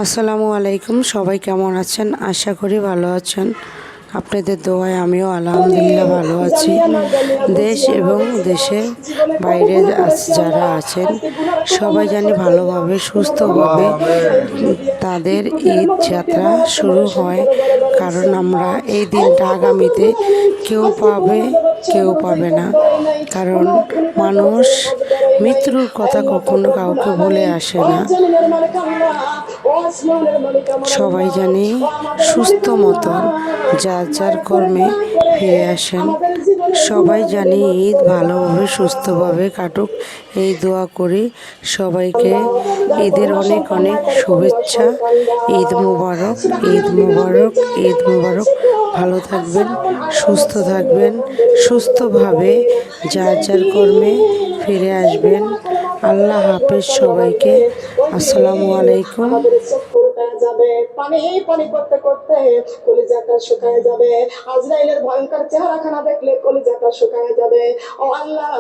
আসসালামু আলাইকুম। সবাই কেমন আছেন? আশা করি ভালো আছেন। আপনাদের দোয়ায় আমিও আলহামদুলিল্লাহ ভালো আছি। দেশ এবং দেশের বাইরে যারা আছেন সবাই জানি ভালোভাবে সুস্থভাবে তাদের ঈদ যাত্রা শুরু হয়, কারণ আমরা এই দিনটা আগামীতে কেউ পাবে কেউ পাবে না, কারণ মানুষ মৃত্যুর কথা কখনো কাউকে বলে আসে না। সবাই জানি সুস্থ মতন যার যার কর্মে ফিরে আসেন। সবাই জানি ঈদ ভালোভাবে সুস্থভাবে কাটুক, এই দোয়া করি। সবাইকে ঈদের অনেক অনেক শুভেচ্ছা। ঈদ মুবারক, ঈদ মুবারক, ঈদ মুবারক। ভালো থাকবেন, সুস্থ থাকবেন, সুস্থভাবে যার যার কর্মে ফিরে আসবেন। আল্লাহ হাফেজ সবাইকে। আসসালামু আলাইকুম। যাবে পানি পানি করতে করতে কলিজাটা শুকায় যাবে। আজরাইলের ভয়ঙ্কর চেহারাখানা দেখলে কলিজাটা শুকায় যাবে। ও আল্লাহ,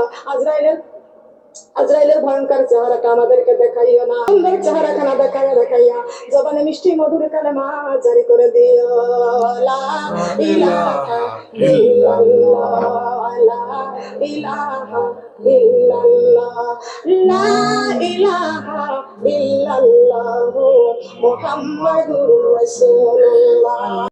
আজরাইলের ভয়ঙ্কর চেহারাটা আমাদেরকে দেখাইও না, সুন্দর চেহারাখানা দেখাইয়া জবানে মিষ্টি মধুর কালেমা জারি করে দিও। লা ইলাহা ইল্লাল্লাহ, লা ইলাহা ইল্লাল্লাহ, লা ইলাহা ইল্লাল্লাহ, মুহাম্মাদুর রাসূলুল্লাহ।